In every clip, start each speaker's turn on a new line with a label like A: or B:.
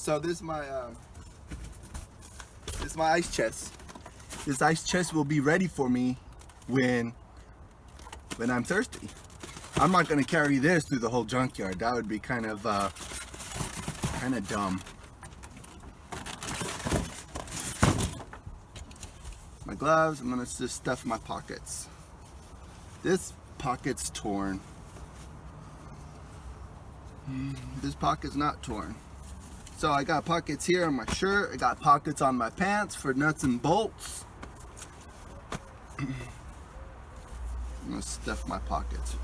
A: So this is my ice chest. This ice chest will be ready for me when I'm thirsty. I'm not gonna carry this through the whole junkyard. That would be kind of dumb. My gloves, I'm gonna just stuff my pockets. This pocket's torn. This pocket's not torn. So I got pockets here on my shirt. I got pockets on my pants for nuts and bolts. I'm gonna stuff my pockets.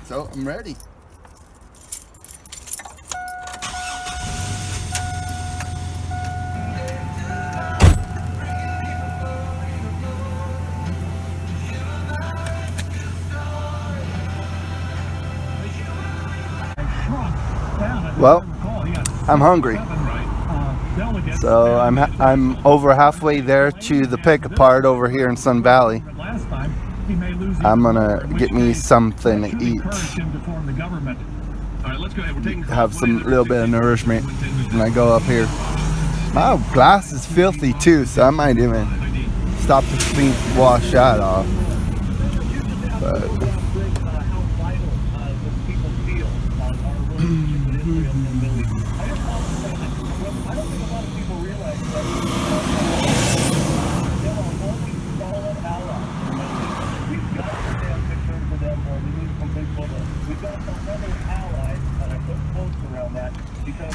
A: So I'm ready. Well, I'm hungry, so I'm over halfway there to the pick part over here in Sun Valley. I'm gonna get me something to eat, have some little bit of nourishment when I go up here. My glass is filthy too, so I might even stop to clean, wash that off. But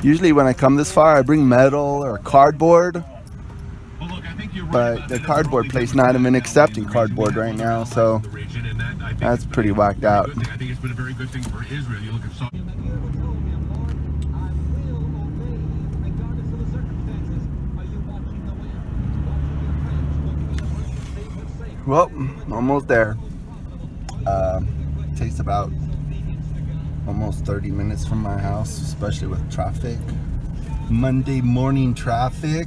A: usually when I come this far, I bring metal or cardboard, but the cardboard place not even accepting cardboard right now, so that's pretty whacked out. Well, almost there. Takes about almost 30 minutes from my house, especially with traffic. Monday morning traffic.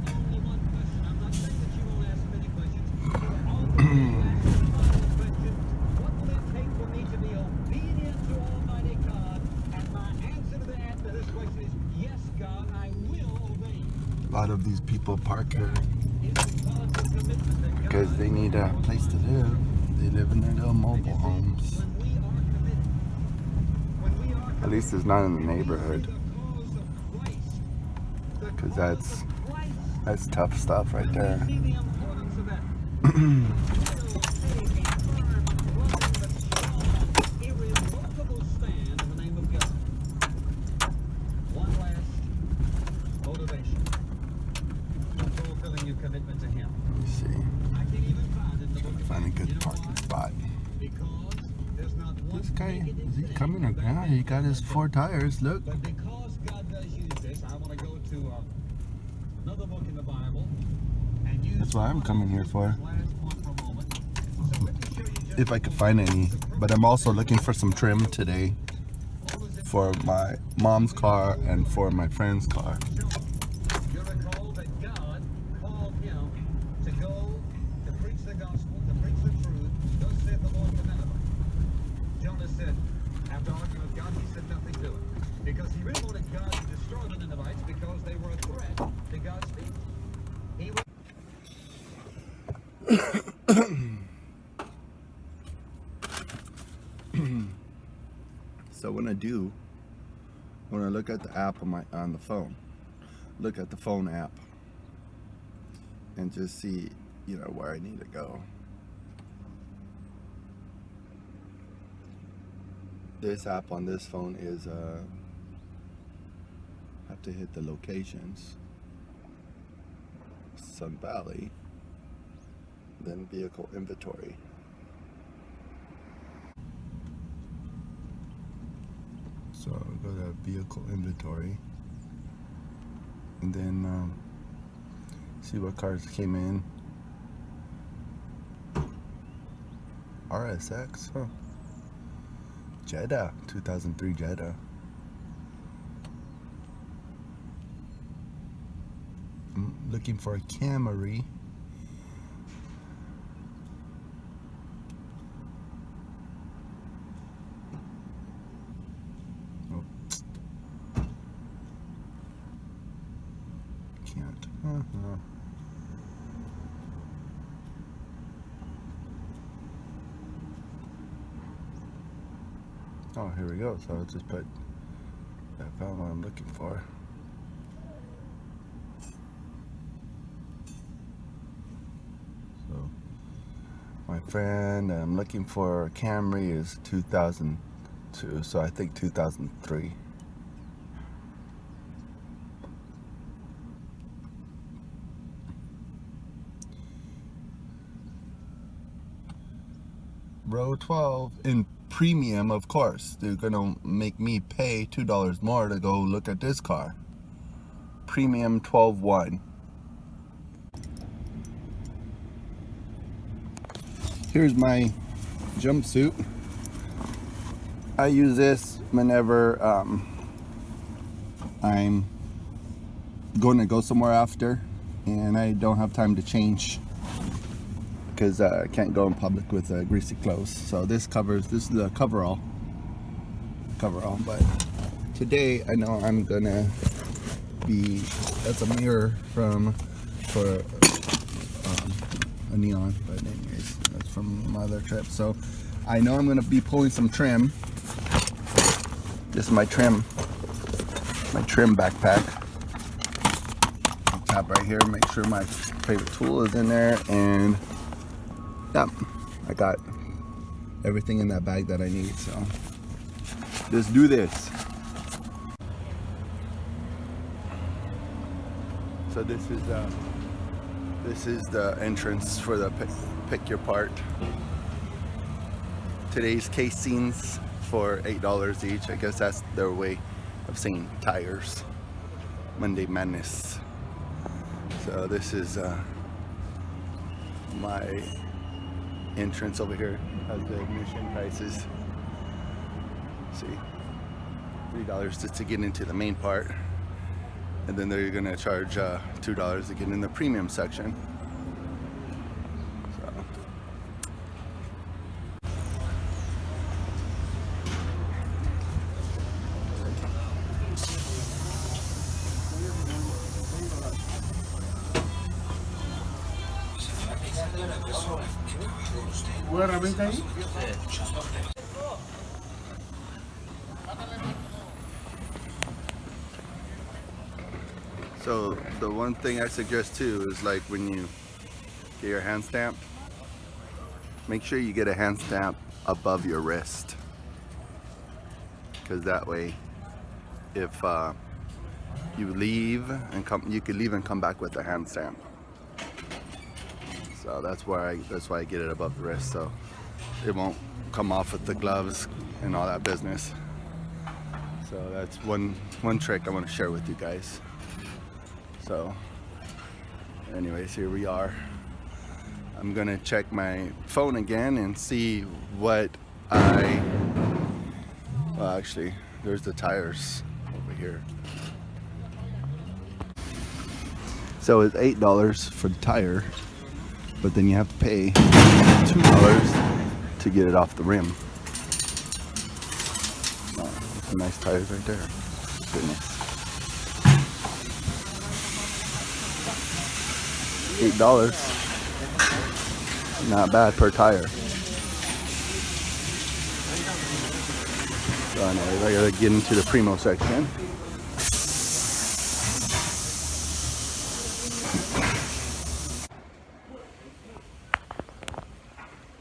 A: A lot of these people park here because they need a place to live. They live in their little mobile homes. At least it's not in the neighborhood, because that's tough stuff right there. Let me see. Find a good parking spot. This guy, is he coming or not? He got his 4 tires, look. That's what I'm coming here for. If I could find any. But I'm also looking for some trim today for my mom's car and for my friend's car.
B: Because he really wanted God to destroy the Ninevites because they were a threat to God's people.
A: So when I look at the app on the phone, look at the phone app and just see, where I need to go. This app on this phone is have to hit the locations. Sun Valley, then vehicle inventory. So go to vehicle inventory and then see what cars came in. RSX, huh? Jetta, 2003 Jetta. I'm looking for a Camry. Oh, here we go. So I'll just put, I found what I'm looking for. So my friend I'm looking for a Camry is 2002, so I think 2003. Row 12 in premium, of course. They're gonna make me pay $2 more to go look at this car. Premium 12.1. Here's my jumpsuit. I use this whenever I'm going to go somewhere after and I don't have time to change, because I can't go in public with greasy clothes. So this is a coverall. But today I know I'm gonna be, that's a mirror for a neon, but anyways, that's from my other trip. So I know I'm gonna be pulling some trim. This is my trim backpack. I'll tap right here, make sure my favorite tool is in there, and yep, I got everything in that bag that I need. So let's do this. So this is the entrance for the pick your part. Today's casings for $8 each. I guess that's their way of saying tires. Monday Madness. So this is my entrance over here. Has the admission prices. See, $3 just to get into the main part, and then they're gonna charge $2 to get in the premium section. So So the one thing I suggest too is, like, when you get your hand stamp, make sure you get a hand stamp above your wrist, because that way if you leave and you can leave and come back with a hand stamp. So that's why I get it above the wrist, so it won't come off with the gloves and all that business. So that's one trick I want to share with you guys. So anyways, here we are. I'm gonna check my phone again and see what well, actually, there's the tires over here. So it's $8 for the tire, but then you have to pay $2 to get it off the rim. Oh, some nice tires right there. Goodness. $8. Not bad per tire. So anyways, I gotta get into the Primo section.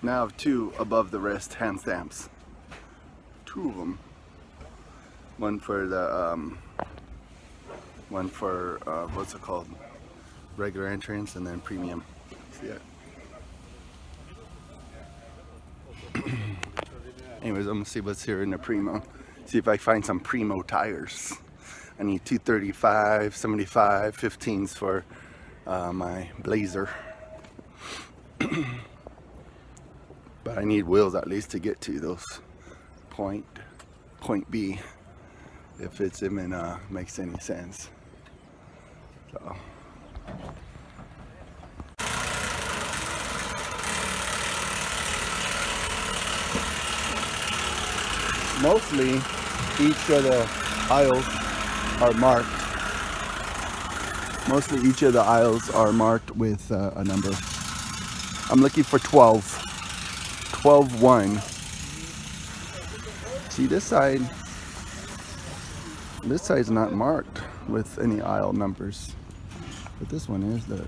A: Now I have two above the wrist hand stamps. Two of them. One for the what's it called? Regular entrance, and then premium. See it? Anyways, I'm gonna see what's here in the Primo. See if I find some Primo tires. I need 235, 75, 15s for my Blazer. But I need wheels at least to get to those point B, if it's even makes any sense. So. Mostly each of the aisles are marked. Mostly each of the aisles are marked with a number. I'm looking for 12. 12-1. See, this side's not marked with any aisle numbers, but this one is. The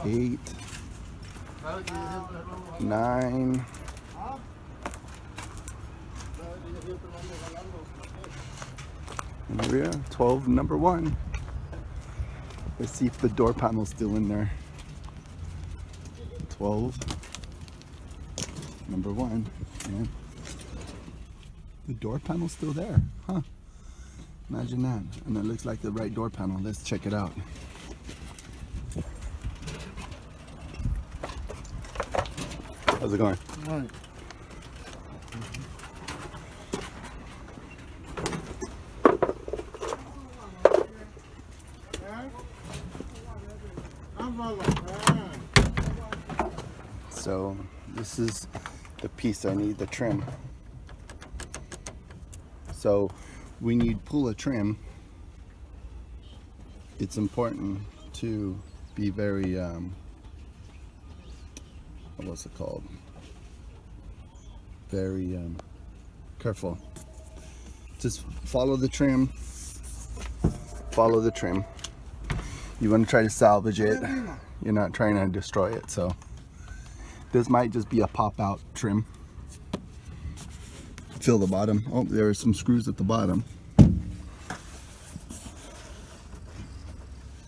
A: 8, 9. And here we are, 12, number 1. Let's see if the door panel's still in there. 12, number 1. And the door panel's still there, huh? Imagine that. And it looks like the right door panel. Let's check it out. How's it going?
C: All right.
A: So this is the piece I need, the trim. So when you pull a trim, it's important to be very what's it called? Very careful. Just follow the trim. Follow the trim. You want to try to salvage it. You're not trying to destroy it. So this might just be a pop-out trim. Feel the bottom. Oh, there are some screws at the bottom.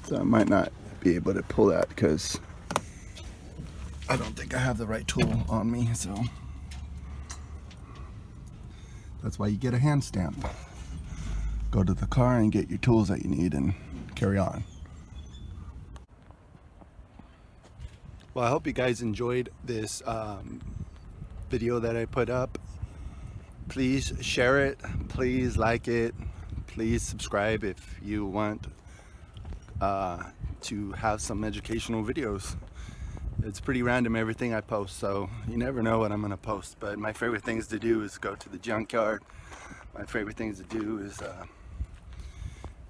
A: So I might not be able to pull that because I don't think I have the right tool on me. So that's why you get a hand stamp. Go to the car and get your tools that you need and carry on. Well, I hope you guys enjoyed this video that I put up. Please share it, please like it, please subscribe if you want to have some educational videos. It's pretty random, everything I post, so you never know what I'm gonna post. But my favorite things to do is go to the junkyard. My favorite things to do is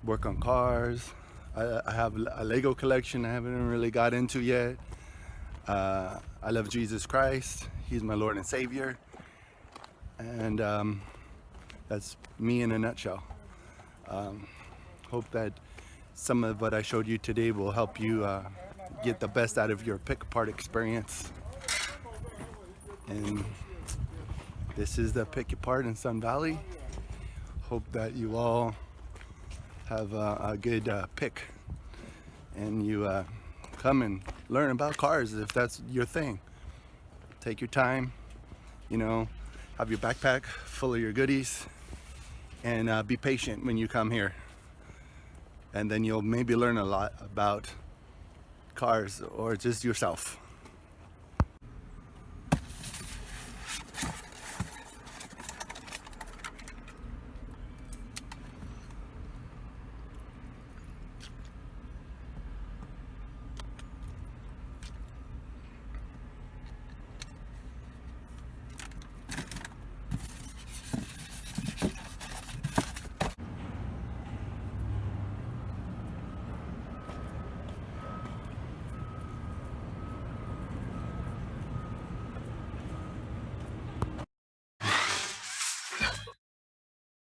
A: work on cars. I have a Lego collection I haven't really got into yet. I love Jesus Christ. He's my Lord and Savior. And that's me in a nutshell. Hope that some of what I showed you today will help you get the best out of your pick-apart experience. And this is the pick-apart in Sun Valley. Hope that you all have a good pick, and you come and learn about cars if that's your thing. Take your time, you know, have your backpack full of your goodies, and be patient when you come here. And then you'll maybe learn a lot about cars or just yourself.